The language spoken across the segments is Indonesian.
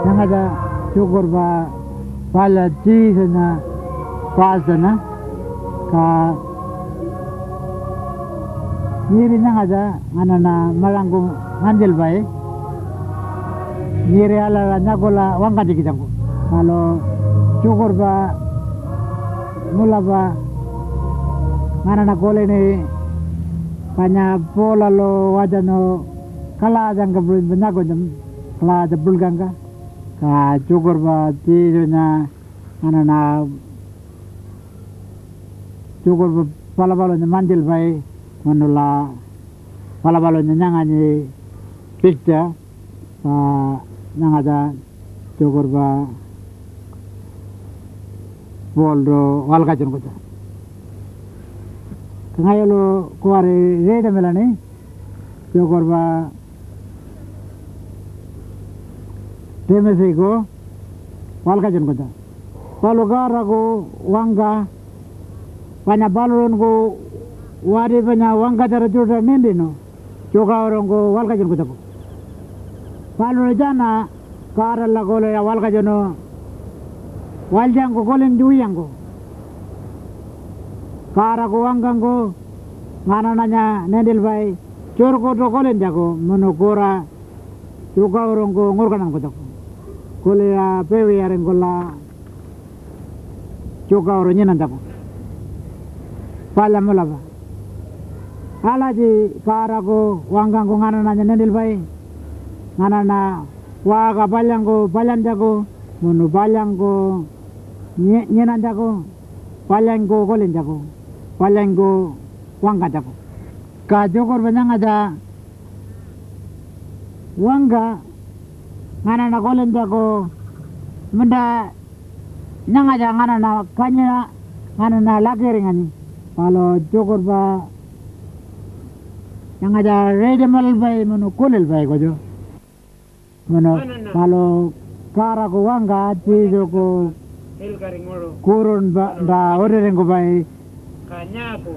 Nyangatja Tjukurpa Palya Jesunya pasana ka nyiri nyangatja nganana malangku nganjil bae nyiri ala nyakola wangkati kitangku kalau Tjukurpa mulapa nganana kole ni kanya pola lo wajano kala jang kabulin banyako jam kala jabul gangka ka Tjukurpa Jesunya nganana Tjukurpa palabalonya manjil bae manula palabalonya nyangani pista pa nyangatja Tjukurpa boldo walkajon kota kangayolo kuare reda melani Tjukurpa temeseko walkajon kota palugara ko wangga panya balon ko wari panya wangga cara jodoh nendino joka orang ko walkajon kota ko balon jana karala ko le walkajono waljang ko kolen duyang ko kara ko wanggang ko nganananya nendil bai cor ko to kolen jago monokora joka orang ko ngorkanan kota ko kole ya pewe yaren kola joka orang nyenan jago Palya mulapa alaji kara ko wanggang ko nganananya nendil bai nganana waga palyang ko palyan jago monu palyang ko nyenan jago palyang ko kolen jago palyang ko wangga jago ka Tjukurpa nyangatja wangga nganana kolen jago menda nyangatja nganana kanya nganana lakiringani kalau Tjukurpa nyangatja redemel bai monu kolel bai kojo mono kalau kara ko wangga tijo ko kurun da oreren ko bai kanyako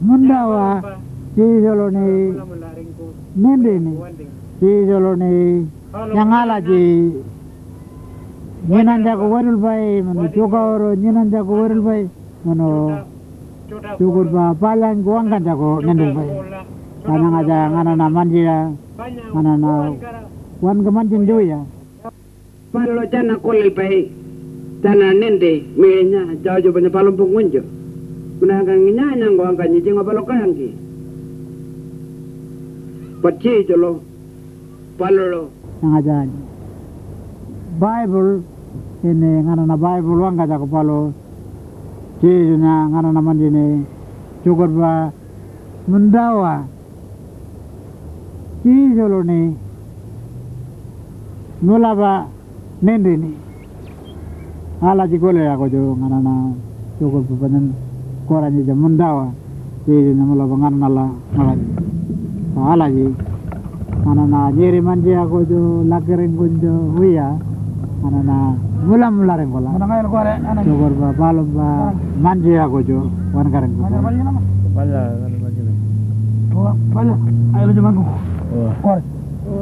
mundawa tijo ni nende ni tijo ni nyangalaji nyenan jago warul bai mono Tjukurpa nyenan jago warul bai mono Tjukurpa palang ko wangga jago nendel bai kanang aja nganana manjira nganana wan kemanjin joya palo jana kolel pai jana nende menya jauh banyak palumpung munjo menangkan nyanya nggo angkanya jengo palo kayangki paci jolo palo yang aja Bible ini nganana Bible wangga jago palo Jesunya nganana manjine Tjukurpa mendawa Jesu ni mulapa nende ni alaji kole ako jo nganana Tjukurpa panen korani ja mundawa Jesunya mulapa nganana la malaji alaji nganana nyeri manje ako jo lakiring kunjo huya nganana mula reng kola Tjukurpa palumpa manje ako jo wan kareng kola Palya kan majine oh Palya ayo jo mangku wah kor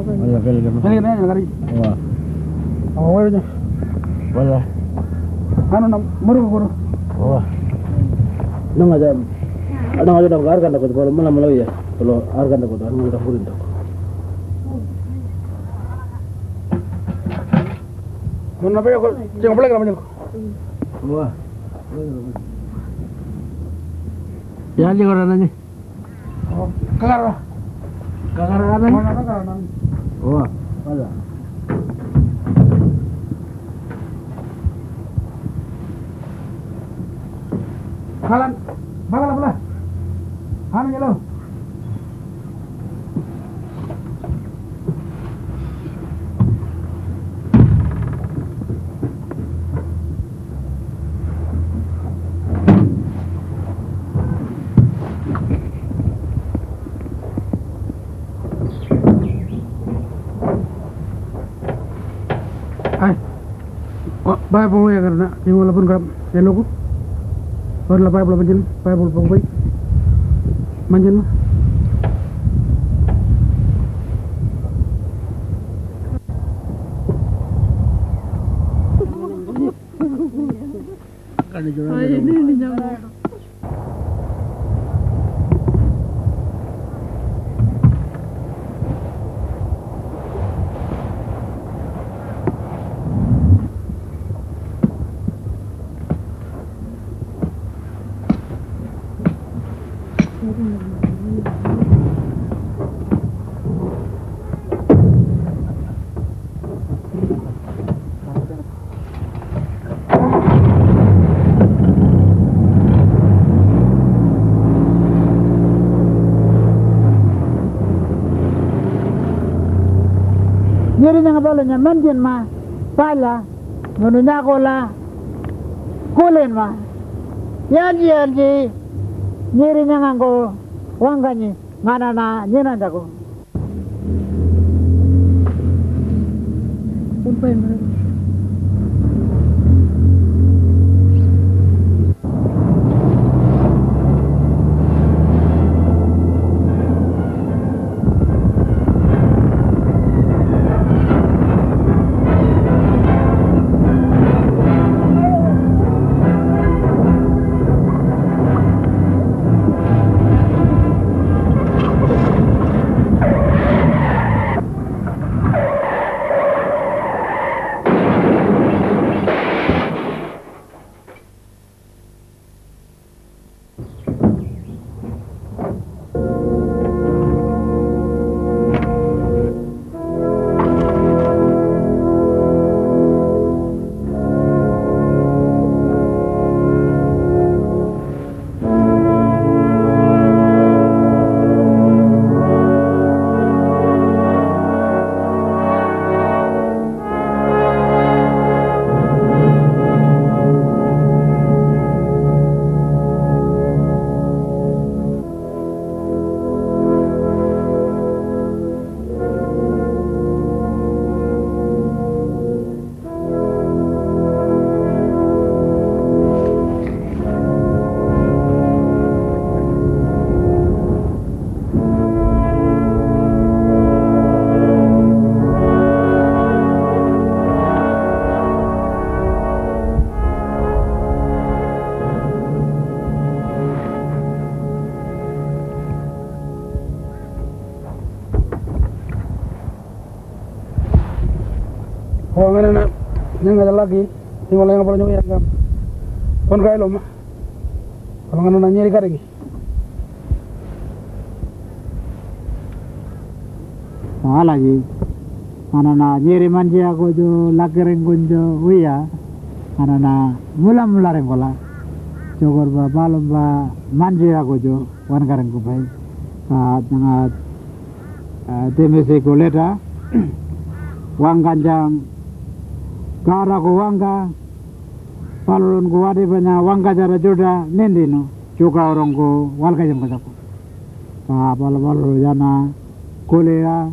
Palya kali na kali wah oh wae Palya anu na muru guru wah nang aja dong arkan takut kalau malam ya kalau arkan takut anu udah kurin takut mana pe ko jangan boleh kalau menjenguk wah ya ni orang nanya oh kakar nanya wah Palya kalan bakal apa lah anu ya lo Bible ya karena yang walaupun gram eloku baru Bible manjin Bible pokok manjin mah Nyeri nga balonya manjin ma Palya menunya kola kulen ma yalji nyeri nga ngo wangganyi ngana na nyena jago Oh ngana na nyanga lagi tinggal yang boleh nyoya gam kon kay lo ma kalau ngana na nyeri kare gi lagi ngana na nyeri manje ako jo lakereng gunjo uya ngana na mula reng kola jogor ba balom ba manje ako jo wan kareng ko bai nga temese ko leta wang kanjang kara ko wangga palon ko wade banya wangga jara joda nendino juga orang ko walga jam kajaku palo jana kolea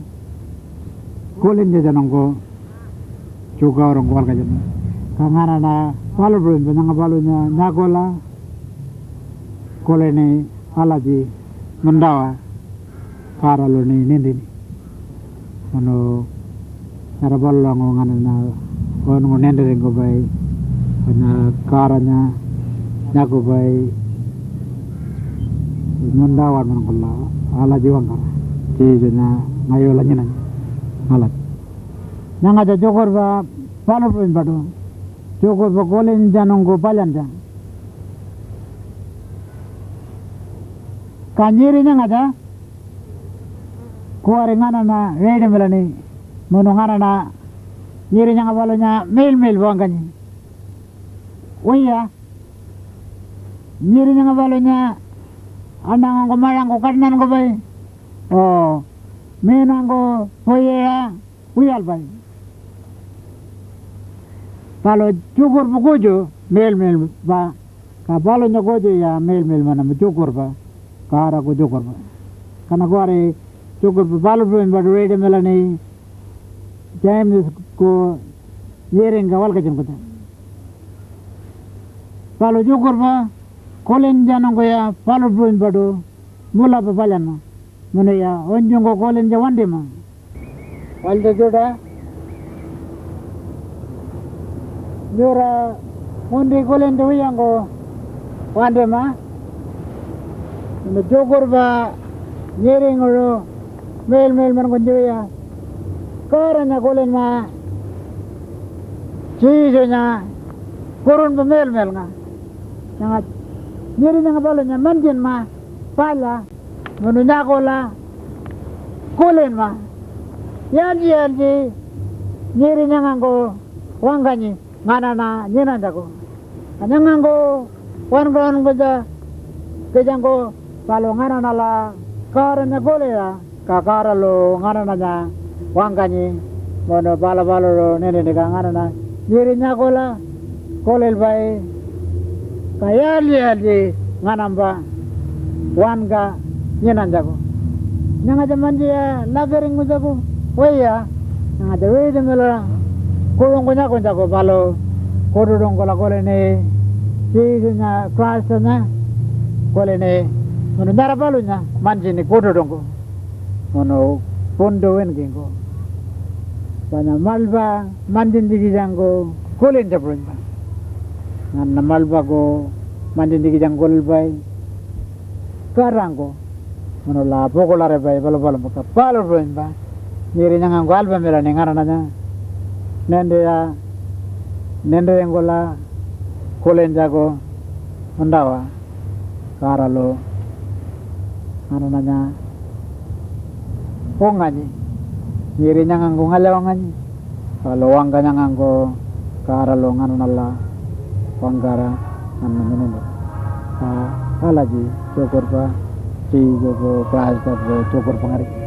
kolen janang ko juga orang ko walga jam kangana na palo banya palonya nyagola kolene alaji mendawa kara lo ni nendini ono cara balong ngana na kon ngendere go bay na karanya nyago bay mendawan man kala ala jiwang kara jejuna ngayola nyina ala nanga ja jogor ba palo pun bado jogor ba kolen janong go paljanja kanjiri nanga ja kuare ngana na rede melani mono ngana na nyeri nga balonya mil buangkannya uya nyeri nga balonya anang ko mayang ko kanan ko bay oh menang ko uya uyal bay palo cukur bukuju mil ba ka balonya gojo ya mil mana cukur ba kara ko cukur ba kana kuare cukur balo pun ba rede melani James ko yering gawal ka jam kota Palu Tjukurpa kolen janang ko ya palu bruin badu mula pa Palyan ma. Muna ya onjung ko kolen ja wande ma. Walda joda jura mundi kolen ja wiyang ko wande ma. Muna Tjukurpa nyering uro mel man ko joya. Karanya kolen ma Jesunya kurun pa mel nga. Yang nyeri nga balanya manjin ma Palya menunya kola kolen ma yanji nyeri nganggo wangganyi nganana nyenanda ko nganggo wan baja kejanggo palo nganana la karena gole ya kakara lo nganana nya wangganyi mono bala lo nene nganana nyeri kola kolel bai kayali nganamba wanga nyenanjago nyangatja manjia lagering mujago weya nyangatja wede mela kulong nyako jago balo kododong kola kolene Jesunya Christanya kolene mono ndara balunya manjini kododong ko mono pondo wengengo banya malba mandin digijanggo kolen jabronja ngan malba go mandin digijang gol bay karanggo mono la pokola re bay balo maka palo roin ba nyeri nyang anggo alba mela ne ngarana nende ngola kolen jago ondawa karalo ngarana pongani nyeri nyang anggo ngalawangan kalau wangga nyang anggo karalo ngarana wanggara ngarana alaji Tjukurpa si Joko Prastav Tjukurpa ngari